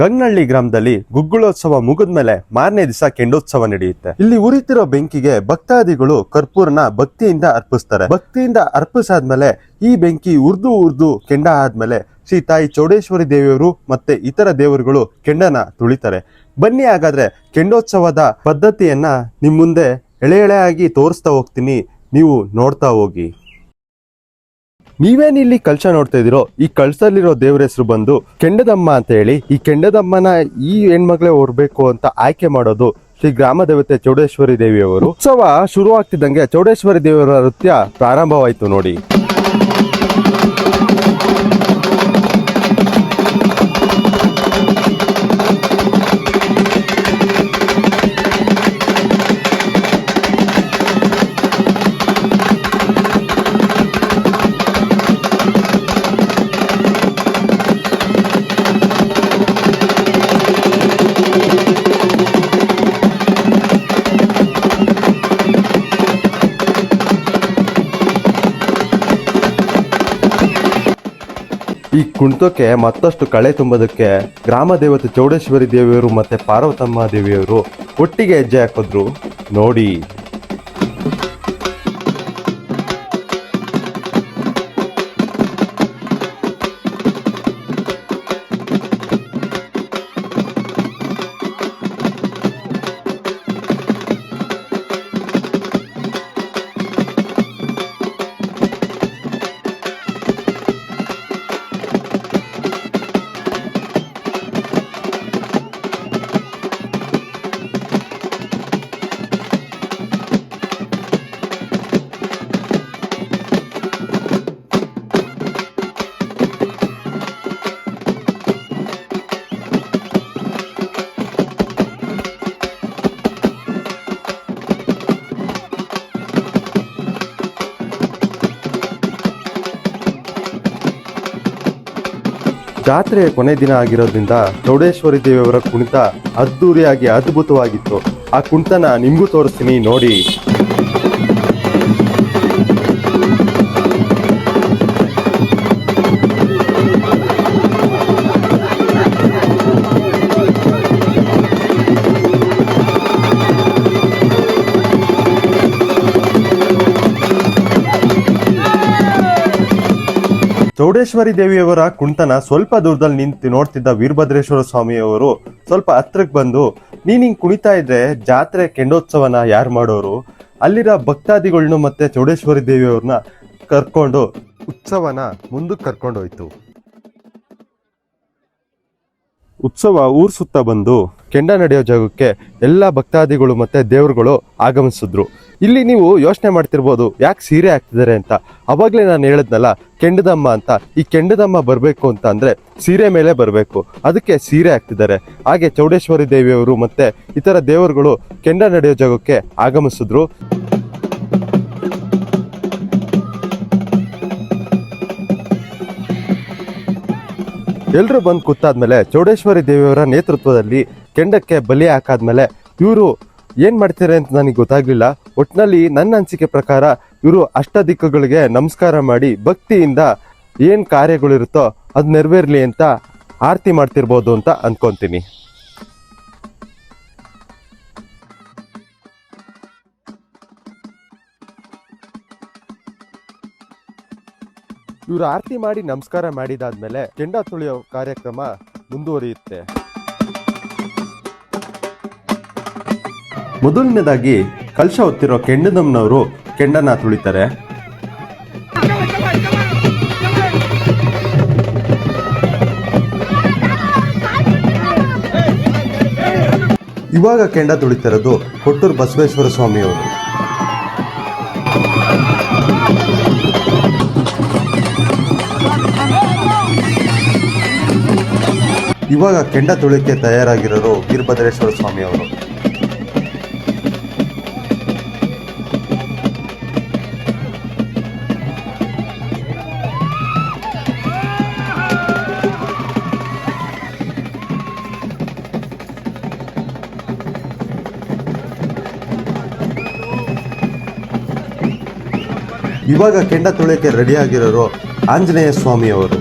ಗಂಗನಹಳ್ಳಿ ಗ್ರಾಮದಲ್ಲಿ ಗುಗ್ಗುಳೋತ್ಸವ ಮುಗಿದ್ಮೇಲೆ ಮಾರನೇ ದಿವಸ ಕೆಂಡೋತ್ಸವ ನಡೆಯುತ್ತೆ. ಇಲ್ಲಿ ಉರಿತಿರೋ ಬೆಂಕಿಗೆ ಭಕ್ತಾದಿಗಳು ಕರ್ಪೂರನ ಭಕ್ತಿಯಿಂದ ಅರ್ಪಿಸ್ತಾರೆ. ಭಕ್ತಿಯಿಂದ ಅರ್ಪಿಸಾದ್ಮೇಲೆ ಈ ಬೆಂಕಿ ಉರ್ದು ಕೆಂಡ ಆದ್ಮೇಲೆ ಶ್ರೀ ತಾಯಿ ಚೌಡೇಶ್ವರಿ ದೇವಿಯವರು ಮತ್ತೆ ಇತರ ದೇವರುಗಳು ಕೆಂಡನ ತುಳಿತಾರೆ. ಬನ್ನಿ ಹಾಗಾದ್ರೆ ಕೆಂಡೋತ್ಸವದ ಪದ್ಧತಿಯನ್ನ ನಿಮ್ ಮುಂದೆ ಎಳೆಯಾಗಿ ತೋರಿಸ್ತಾ ಹೋಗ್ತೀನಿ, ನೀವು ನೋಡ್ತಾ ಹೋಗಿ. ನೀವೇನಿಲ್ಲಿ ಕಳಶ ನೋಡ್ತಾ ಇದೀರೋ, ಈ ಕಳಸಲ್ಲಿರೋ ದೇವರ ಹೆಸರು ಬಂದು ಕೆಂಡದಮ್ಮ ಅಂತ ಹೇಳಿ. ಈ ಕೆಂಡದಮ್ಮನ ಈ ಹೆಣ್ಮಗಳೇ ಹೊರಬೇಕು ಅಂತ ಆಯ್ಕೆ ಮಾಡೋದು ಶ್ರೀ ಗ್ರಾಮ ದೇವತೆ ಚೌಡೇಶ್ವರಿ ದೇವಿಯವರು. ಉತ್ಸವ ಶುರುವಾಗ್ತಿದ್ದಂಗೆ ಚೌಡೇಶ್ವರಿ ದೇವರ ನೃತ್ಯ ಪ್ರಾರಂಭವಾಯಿತು ನೋಡಿ. ಈ ಕುಣಿತಕ್ಕೆ ಮತ್ತಷ್ಟು ಕಳೆ ತುಂಬೋದಕ್ಕೆ ಗ್ರಾಮ ದೇವತೆ ಚೌಡೇಶ್ವರಿ ದೇವಿಯವರು ಮತ್ತೆ ಪಾರ್ವತಮ್ಮ ದೇವಿಯವರು ಒಟ್ಟಿಗೆ ಹೆಜ್ಜೆ ಹಾಕಿದ್ರು ನೋಡಿ. ಜಾತ್ರೆಯ ಕೊನೆ ದಿನ ಆಗಿರೋದ್ರಿಂದ ಚೌಡೇಶ್ವರಿ ದೇವಿಯವರ ಕುಣಿತ ಅದ್ದೂರಿಯಾಗಿ ಅದ್ಭುತವಾಗಿತ್ತು. ಆ ಕುಣಿತನ ನಿಮಗೂ ತೋರಿಸ್ತೀನಿ ನೋಡಿ. ಚೌಡೇಶ್ವರಿ ದೇವಿಯವರ ಕುಂಟನ ಸ್ವಲ್ಪ ದೂರದಲ್ಲಿ ನಿಂತು ನೋಡ್ತಿದ್ದ ವೀರಭದ್ರೇಶ್ವರ ಸ್ವಾಮಿಯವರು ಸ್ವಲ್ಪ ಹತ್ರಕ್ಕೆ ಬಂದು, ನೀನ್ ಹಿಂಗ್ ಕುಣಿತಾ ಇದ್ರೆ ಜಾತ್ರೆ ಕೆಂಡೋತ್ಸವನ ಯಾರು ಮಾಡೋರು, ಅಲ್ಲಿರೋ ಭಕ್ತಾದಿಗಳನ್ನ ಮತ್ತೆ ಚೌಡೇಶ್ವರಿ ದೇವಿಯವ್ರನ್ನ ಕರ್ಕೊಂಡು ಉತ್ಸವನ ಮುಂದಕ್ಕೆ ಕರ್ಕೊಂಡು ಹೋಯ್ತು. ಉತ್ಸವ ಊರ್ ಸುತ್ತ ಬಂದು ಕೆಂಡ ನಡೆಯೋ ಜಾಗಕ್ಕೆ ಎಲ್ಲ ಭಕ್ತಾದಿಗಳು ಮತ್ತೆ ದೇವರುಗಳು ಆಗಮಿಸಿದ್ರು. ಇಲ್ಲಿ ನೀವು ಯೋಚನೆ ಮಾಡ್ತಿರ್ಬೋದು ಯಾಕೆ ಸೀರೆ ಹಾಕ್ತಿದ್ದಾರೆ ಅಂತ. ಅವಾಗ್ಲೇ ನಾನು ಹೇಳಿದ್ನಲ್ಲ ಕೆಂಡದಮ್ಮ ಅಂತ. ಈ ಕೆಂಡದಮ್ಮ ಬರಬೇಕು ಅಂತ ಅಂದ್ರೆ ಸೀರೆ ಮೇಲೆ ಬರಬೇಕು, ಅದಕ್ಕೆ ಸೀರೆ ಹಾಕ್ತಿದ್ದಾರೆ. ಹಾಗೆ ಚೌಡೇಶ್ವರಿ ದೇವಿಯವರು ಮತ್ತೆ ಇತರ ದೇವರುಗಳು ಕೆಂಡ ನಡೆಯೋ ಜಾಗಕ್ಕೆ ಆಗಮಿಸಿದ್ರು. ಎಲ್ರು ಬಂದು ಕೂತಾದ್ಮೇಲೆ ಚೌಡೇಶ್ವರಿ ದೇವಿಯವರ ನೇತೃತ್ವದಲ್ಲಿ ಕೆಂಡಕ್ಕೆ ಬಲಿ ಹಾಕಾದ್ಮೇಲೆ ಇವರು ಏನ್ ಮಾಡ್ತಾರೆ ಅಂತ ನನಗೆ ಗೊತ್ತಾಗ್ಲಿಲ್ಲ. ಒಟ್ನಲ್ಲಿ ನನ್ನ ಅನಿಸಿಕೆ ಪ್ರಕಾರ ಇವರು ಅಷ್ಟದಿಕ್ಕುಗಳಿಗೆ ನಮಸ್ಕಾರ ಮಾಡಿ ಭಕ್ತಿಯಿಂದ ಏನ್ ಕಾರ್ಯಗಳಿರುತ್ತೋ ಅದು ನೆರವೇರ್ಲಿ ಅಂತ ಆರತಿ ಮಾಡ್ತಿರ್ಬೋದು ಅಂತ ಅನ್ಕೊಂತೀನಿ. ಇವರು ಆರತಿ ಮಾಡಿ ನಮಸ್ಕಾರ ಮಾಡಿದಾದ್ಮೇಲೆ ಕೆಂಡ ತುಳಿಯೋ ಕಾರ್ಯಕ್ರಮ ಮುಂದುವರಿಯುತ್ತೆ. ಮೊದಲನೇದಾಗಿ ಕಲಶ ಹೊತ್ತಿರೋ ಕೆಂಡದಮ್ಮನವರು ಕೆಂಡನ ತುಳಿತಾರೆ. ಇವಾಗ ಕೆಂಡ ತುಳಿತಿರೋದು ಕೊಟ್ಟೂರು ಬಸವೇಶ್ವರ ಸ್ವಾಮಿಯವರು. ಇವಾಗ ಕೆಂಡ ತುಳಿಕೆ ತಯಾರಾಗಿರೋರು ವೀರಭದ್ರೇಶ್ವರ ಸ್ವಾಮಿಯವರು. ಇವಾಗ ಕೆಂಡ ತುಳಿಕೆ ರೆಡಿ ಆಗಿರೋರು ಆಂಜನೇಯ ಸ್ವಾಮಿಯವರು.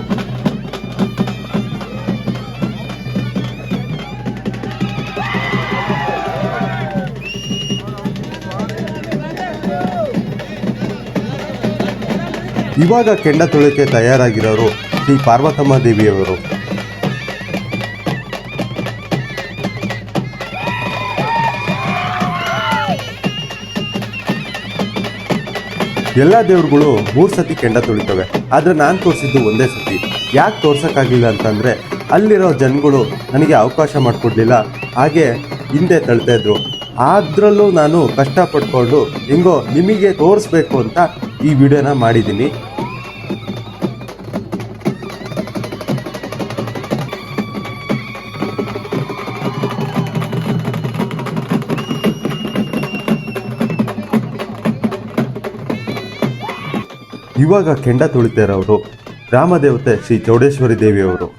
ಇವಾಗ ಕೆಂಡ ತುಳಿಕೆ ತಯಾರಾಗಿರೋರು ಶ್ರೀ ಪಾರ್ವತಮ್ಮ ದೇವಿಯವರು. ಎಲ್ಲ ದೇವ್ರುಗಳು 3 ಸತಿ ಕೆಂಡ ತುಳಿತವೆ, ಆದ್ರೆ ನಾನು ತೋರಿಸಿದ್ದು ಒಂದೇ ಸತಿ. ಯಾಕೆ ತೋರ್ಸಕ್ಕಾಗಲಿಲ್ಲ ಅಂತಂದ್ರೆ ಅಲ್ಲಿರೋ ಜನಗಳು ನನಗೆ ಅವಕಾಶ ಮಾಡಿಕೊಡ್ಲಿಲ್ಲ, ಹಾಗೆ ಹಿಂದೆ ತಳ್ತಾ ಇದ್ರು. ಅದ್ರಲ್ಲೂ ನಾನು ಕಷ್ಟಪಟ್ಕೊಂಡು ಹೆಂಗೋ ನಿಮಗೆ ತೋರಿಸ್ಬೇಕು ಅಂತ ಈ ವಿಡಿಯೋನ ಮಾಡಿದ್ದೀನಿ. ಇವಾಗ ಕೆಂಡ ತುಳಿತಾ ಇರೋರು ಗ್ರಾಮದೇವತೆ ಶ್ರೀ ಚೌಡೇಶ್ವರಿ ದೇವಿಯವರು.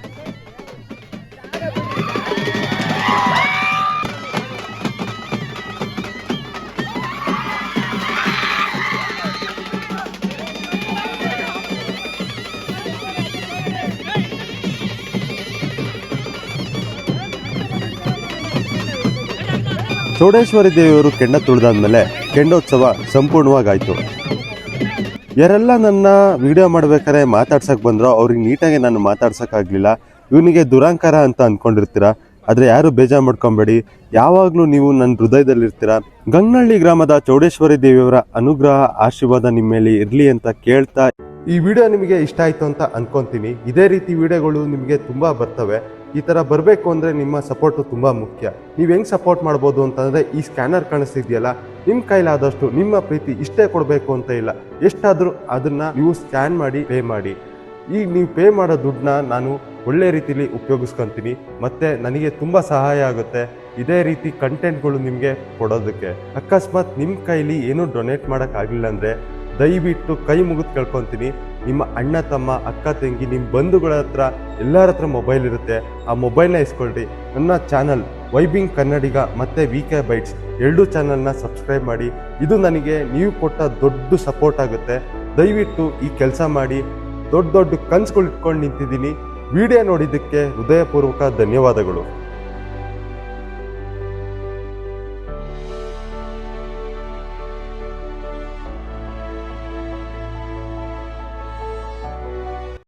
ಚೌಡೇಶ್ವರಿ ದೇವಿಯವರು ಕೆಂಡ ತುಳಿದಾದ್ಮೇಲೆ ಕೆಂಡೋತ್ಸವ ಸಂಪೂರ್ಣವಾಗಾಯ್ತು. ಯಾರೆಲ್ಲ ನನ್ನ ವಿಡಿಯೋ ಮಾಡ್ಬೇಕಾದ್ರೆ ಮಾತಾಡ್ಸಕ್ ಬಂದ್ರೋ ಅವ್ರಿಗೆ ನೀಟಾಗಿ ನಾನು ಮಾತಾಡ್ಸಕ್ಕಾಗ್ಲಿಲ್ಲ. ಇವನಿಗೆ ದುರಾಂಕಾರ ಅಂತ ಅನ್ಕೊಂಡಿರ್ತೀರ, ಆದ್ರೆ ಯಾರು ಬೇಜಾರು ಮಾಡ್ಕೊಬೇಡಿ. ಯಾವಾಗ್ಲೂ ನೀವು ನನ್ನ ಹೃದಯದಲ್ಲಿರ್ತೀರ. ಗಂಗನಹಳ್ಳಿ ಗ್ರಾಮದ ಚೌಡೇಶ್ವರಿ ದೇವಿಯವರ ಅನುಗ್ರಹ ಆಶೀರ್ವಾದ ನಿಮ್ಮ ಮೇಲೆ ಇರ್ಲಿ ಅಂತ ಕೇಳ್ತಾ ಈ ವಿಡಿಯೋ ನಿಮಗೆ ಇಷ್ಟ ಆಯ್ತು ಅಂತ ಅನ್ಕೊಂತೀನಿ. ಇದೇ ರೀತಿ ವಿಡಿಯೋಗಳು ನಿಮಗೆ ತುಂಬಾ ಬರ್ತವೆ. ಈ ತರ ಬರಬೇಕು ಅಂದ್ರೆ ನಿಮ್ಮ ಸಪೋರ್ಟ್ ತುಂಬಾ ಮುಖ್ಯ. ನೀವು ಹೆಂಗ್ ಸಪೋರ್ಟ್ ಮಾಡ್ಬೋದು ಅಂತಂದ್ರೆ ಈ ಸ್ಕ್ಯಾನರ್ ಕಾಣಿಸ್ತಿದೆಯಲ್ಲ, ನಿಮ್ಮ ಕೈಲಾದಷ್ಟು ನಿಮ್ಮ ಪ್ರೀತಿ ಇಷ್ಟೇ ಕೊಡಬೇಕು ಅಂತ ಇಲ್ಲ, ಎಷ್ಟಾದ್ರೂ ಅದನ್ನ ನೀವು ಸ್ಕ್ಯಾನ್ ಮಾಡಿ ಪೇ ಮಾಡಿ. ಈಗ ನೀವು ಪೇ ಮಾಡೋ ದುಡ್ಡನ್ನ ನಾನು ಒಳ್ಳೆ ರೀತಿಲಿ ಉಪಯೋಗಿಸ್ಕೊಂತೀನಿ, ಮತ್ತೆ ನನಗೆ ತುಂಬಾ ಸಹಾಯ ಆಗುತ್ತೆ ಇದೇ ರೀತಿ ಕಂಟೆಂಟ್ಗಳು ನಿಮಗೆ ಕೊಡೋದಕ್ಕೆ. ಅಕಸ್ಮಾತ್ ನಿಮ್ಮ ಕೈಲಿ ಏನೂ ಡೊನೇಟ್ ಮಾಡೋಕ್ಕಾಗಲಿಲ್ಲ ಅಂದರೆ ದಯವಿಟ್ಟು ಕೈ ಮುಗಿದು ಕೇಳ್ಕೊತೀನಿ, ನಿಮ್ಮ ಅಣ್ಣ ತಮ್ಮ ಅಕ್ಕ ತಂಗಿ ನಿಮ್ಮ ಬಂಧುಗಳ ಹತ್ರ ಎಲ್ಲರ ಹತ್ರ ಮೊಬೈಲ್ ಇರುತ್ತೆ, ಆ ಮೊಬೈಲ್ನ ಇಸ್ಕೊಳ್ರಿ. ನನ್ನ ಚಾನಲ್ ವೈಬಿಂಗ್ ಕನ್ನಡಿಗ ಮತ್ತು VK ಬೈಟ್ಸ್ 2 ಚಾನಲ್ನ ಸಬ್ಸ್ಕ್ರೈಬ್ ಮಾಡಿ. ಇದು ನನಗೆ ನೀವು ಕೊಟ್ಟ ದೊಡ್ಡ ಸಪೋರ್ಟ್ ಆಗುತ್ತೆ. ದಯವಿಟ್ಟು ಈ ಕೆಲಸ ಮಾಡಿ. ದೊಡ್ಡ ದೊಡ್ಡ ಕನಸುಗಳು ಇಟ್ಕೊಂಡು ನಿಂತಿದ್ದೀನಿ. ವಿಡಿಯೋ ನೋಡಿದ್ದಕ್ಕೆ ಹೃದಯಪೂರ್ವಕ ಧನ್ಯವಾದಗಳು.